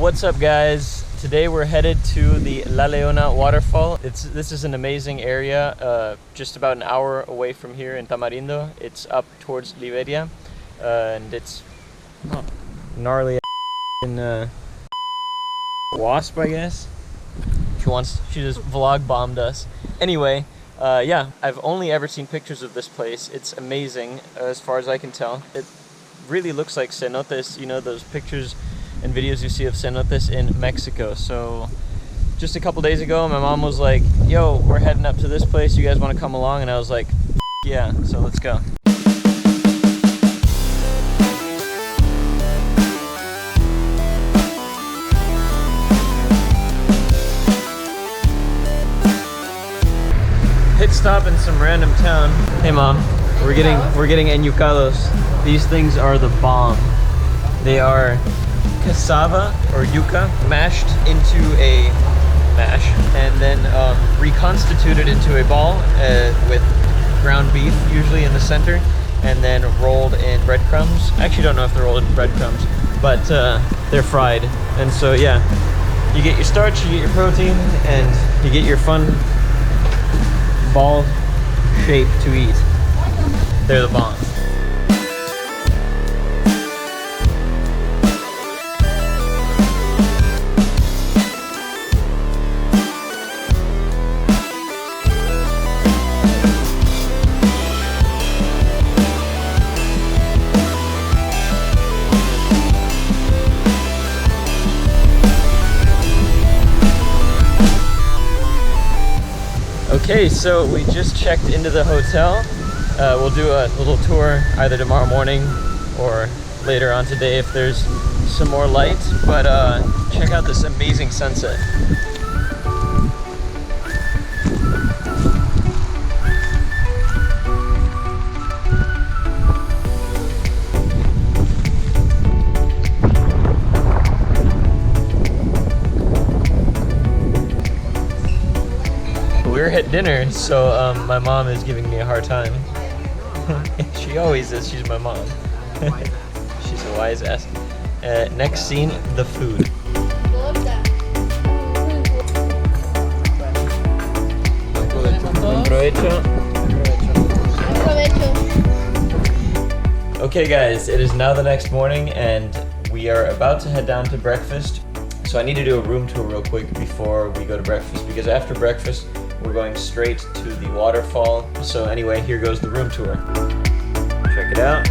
What's up, guys? Today we're headed to the La Leona Waterfall. This is an amazing area, just about an hour away from here in Tamarindo. It's up towards Liberia, and it's gnarly wasp, I guess. She just vlog bombed us. Anyway, yeah, I've only ever seen pictures of this place. It's amazing, as far as I can tell. It really looks like cenotes, you know, those pictures and videos you see of cenotes in Mexico. So just a couple days ago, my mom was like, yo, we're heading up to this place, you guys want to come along? And I was like, yeah, so let's go. Pit stop in some random town. Hey mom, we're getting enucados. These things are the bomb. They are cassava or yuca mashed into a mash and then reconstituted into a ball with ground beef usually in the center, and then rolled in breadcrumbs. I actually don't know if they're rolled in breadcrumbs, but they're fried. And so yeah, you get your starch, you get your protein, and you get your fun ball shape to eat. They're the bomb. Okay, so we just checked into the hotel. We'll do a little tour either tomorrow morning or later on today if there's some more light, but check out this amazing sunset. We're at dinner, so my mom is giving me a hard time. She always is. She's my mom. She's a wise ass. Next scene, the food. Okay guys, it is now the next morning and we are about to head down to breakfast. So I need to do a room tour real quick before we go to breakfast, because after breakfast we're going straight to the waterfall. So anyway, here goes the room tour. Check it out.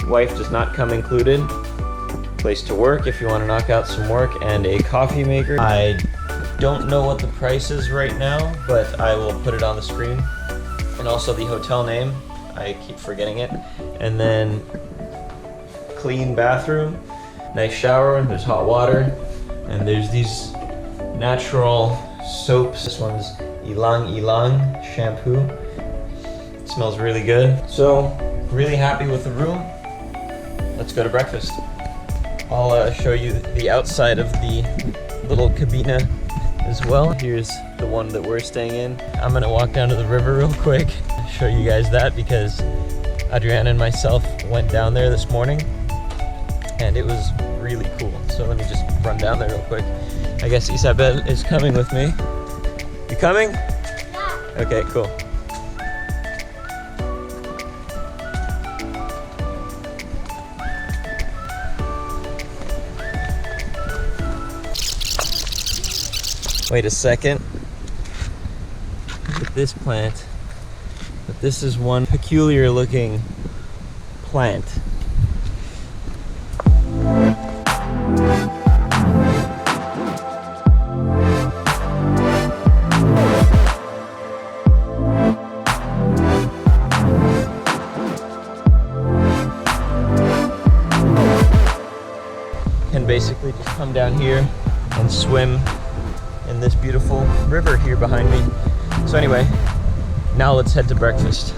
Wife does not come included. Place to work if you want to knock out some work, and a coffee maker. I don't know what the price is right now, but I will put it on the screen. And also the hotel name. I keep forgetting it. And then clean bathroom, nice shower, there's hot water, and there's these natural soaps. This one's Ilang Ilang shampoo. It smells really good. So, really happy with the room. Let's go to breakfast. I'll show you the outside of the little cabina as well. Here's the one that we're staying in. I'm gonna walk down to the river real quick, show you guys that, because Adriana and myself went down there this morning and it was really cool. So let me just run down there real quick. I guess Isabel is coming with me. You coming? Yeah. Okay, cool. Wait a second. Look at this plant. But this is one peculiar looking plant. Basically just come down here and swim in this beautiful river here behind me. So anyway, now let's head to breakfast.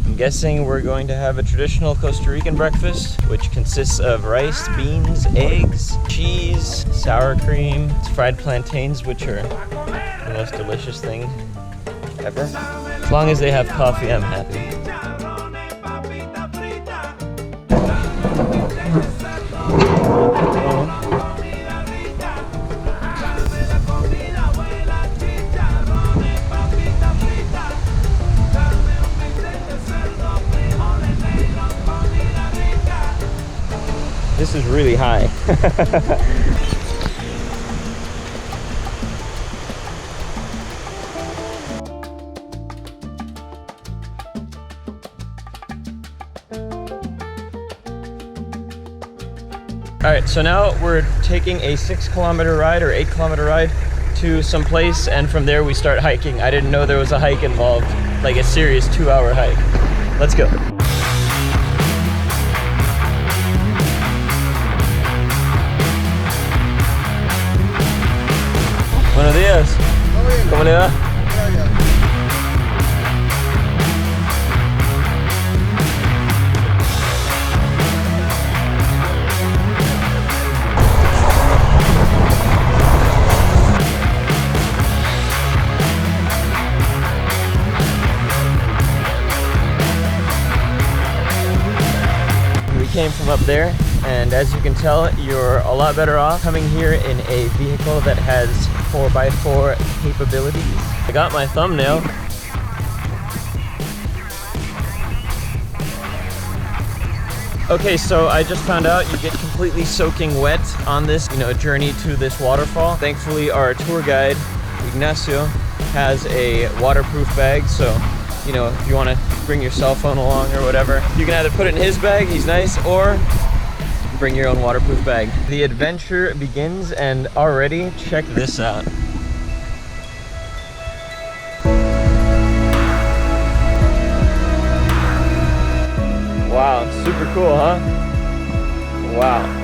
I'm guessing we're going to have a traditional Costa Rican breakfast, which consists of rice, beans, eggs, cheese, sour cream, fried plantains, which are the most delicious thing ever. As long as they have coffee, I'm happy. This is really high. All right, so now we're taking a 6-kilometer ride or 8-kilometer ride to some place, and from there we start hiking. I didn't know there was a hike involved, like a serious 2-hour hike. Let's go. Buenos días. ¿Cómo le va? Came from up there, and as you can tell, you're a lot better off coming here in a vehicle that has 4x4 capabilities. I got my thumbnail. Okay, so I just found out you get completely soaking wet on this, journey to this waterfall. Thankfully, our tour guide, Ignacio, has a waterproof bag, so if you want to bring your cell phone along or whatever, you can either put it in his bag, he's nice, or bring your own waterproof bag. The adventure begins, and already, check this out. Wow, super cool, huh? Wow.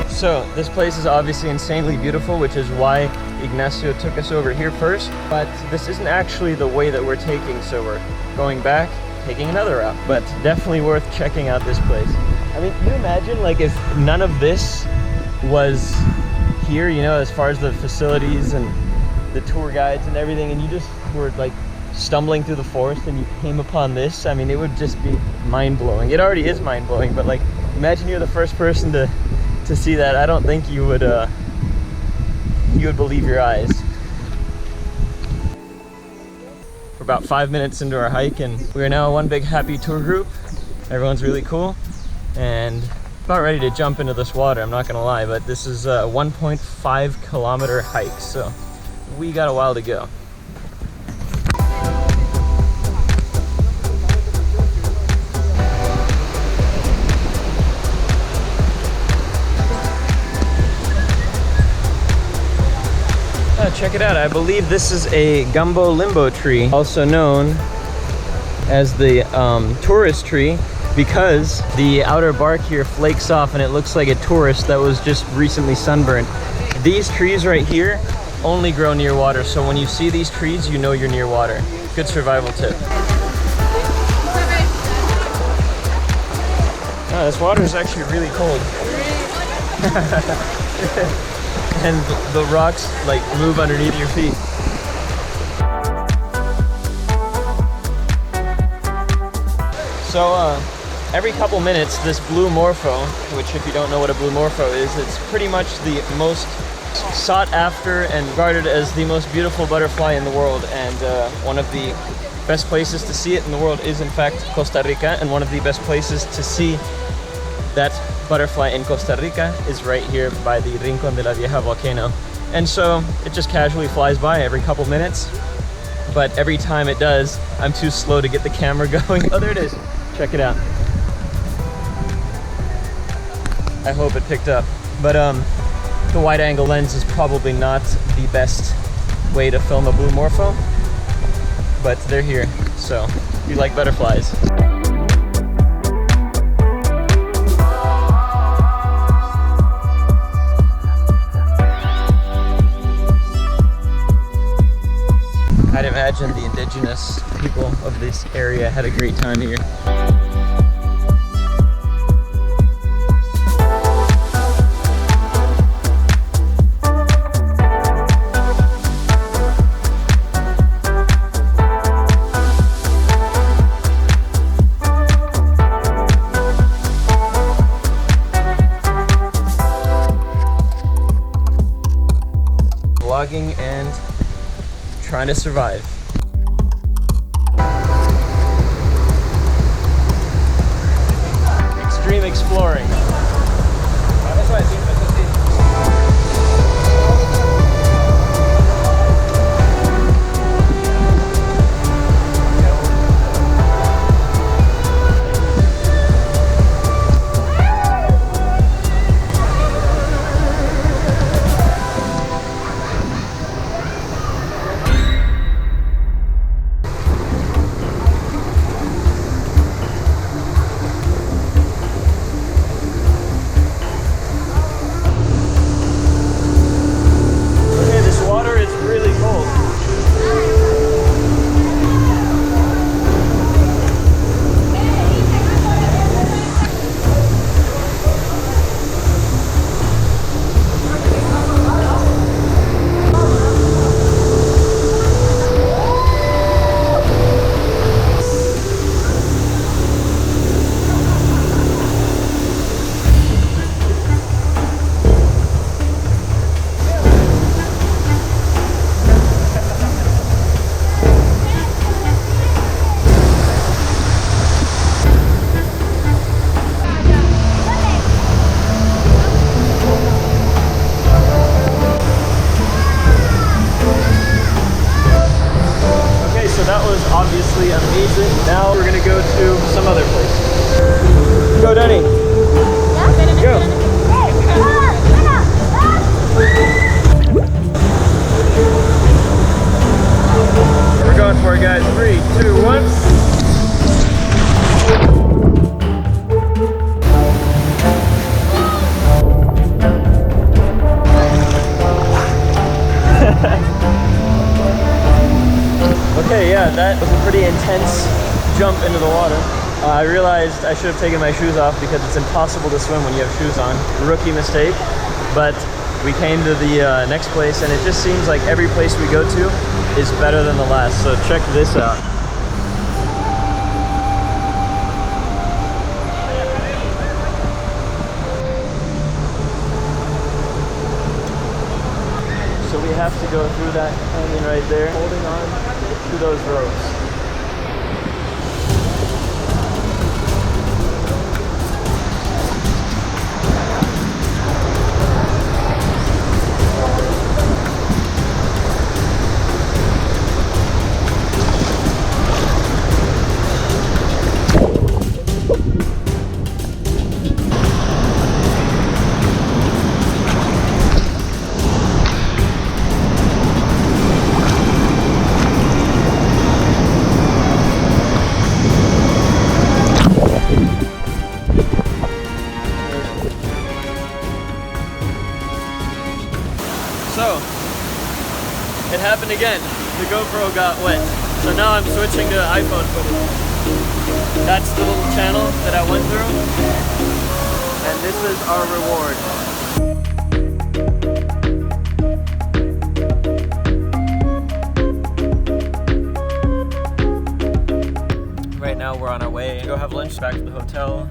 So this place is obviously insanely beautiful, which is why Ignacio took us over here first, but this isn't actually the way that we're taking, so we're going back, taking another route, but definitely worth checking out this place. I mean, can you imagine like if none of this was here, as far as the facilities and the tour guides and everything, and you just were like stumbling through the forest and you came upon this? I mean, it would just be mind-blowing. It already is mind-blowing, but like imagine you're the first person to see that. I don't think you would believe your eyes. We're about 5 minutes into our hike, and we're now one big happy tour group. Everyone's really cool and about ready to jump into this water, I'm not gonna lie, but this is a 1.5 kilometer hike, so we got a while to go. Check it out. I believe this is a gumbo limbo tree, also known as the tourist tree, because the outer bark here flakes off and it looks like a tourist that was just recently sunburned. These trees right here only grow near water, so when you see these trees, you know you're near water. Good survival tip. Oh, this water is actually really cold. And the rocks like move underneath your feet. So every couple minutes, this blue morpho, which if you don't know what a blue morpho is, it's pretty much the most sought after and regarded as the most beautiful butterfly in the world, and one of the best places to see it in the world is in fact Costa Rica, and one of the best places to see that butterfly in Costa Rica is right here by the Rincon de la Vieja volcano. And so it just casually flies by every couple minutes, but every time it does, I'm too slow to get the camera going. Oh, there it is. Check it out. I hope it picked up. But the wide angle lens is probably not the best way to film a blue morpho, but they're here, so if you like butterflies. I'd imagine the indigenous people of this area had a great time here. vlogging and trying to survive. Extreme exploring. Obviously amazing. Now we're gonna go to some other place. Go, Danny. Go. We're going for it, guys. 3, 2, 1. Okay, yeah, that was a pretty intense jump into the water. I realized I should have taken my shoes off because it's impossible to swim when you have shoes on. Rookie mistake, but we came to the next place and it just seems like every place we go to is better than the last. So check this out. So we have to go through that canyon right there, holding on to those ropes. So, it happened again. The GoPro got wet. So now I'm switching to iPhone footage. That's the little channel that I went through. And this is our reward. Right now we're on our way to go have lunch back to the hotel.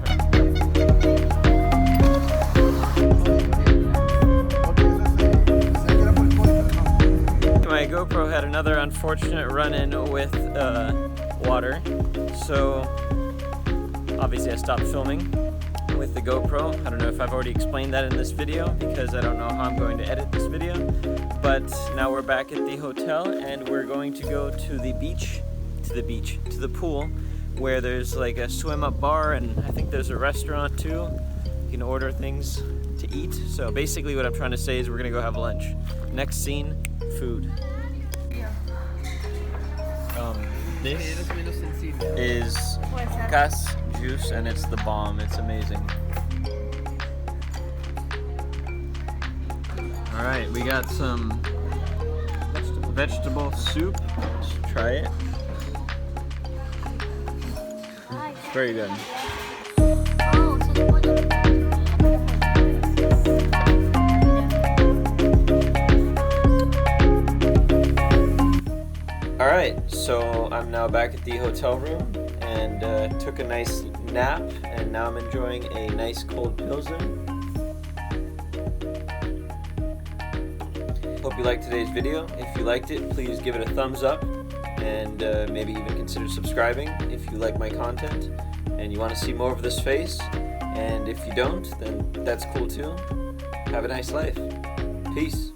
My GoPro had another unfortunate run-in with water, so obviously I stopped filming with the GoPro. I don't know if I've already explained that in this video because I don't know how I'm going to edit this video, but now we're back at the hotel and we're going to go to the pool where there's like a swim-up bar and I think there's a restaurant too. You can order things to eat. So basically what I'm trying to say is we're gonna go have lunch. Next scene, food. This is cas juice and it's the bomb. It's amazing. Alright, we got some vegetable soup. Let's try it. It's very good. Alright, so I'm now back at the hotel room and took a nice nap, and now I'm enjoying a nice cold Pilsen. hope you liked today's video. If you liked it, please give it a thumbs up and maybe even consider subscribing if you like my content and you want to see more of this face. And if you don't, then that's cool too. Have a nice life. Peace.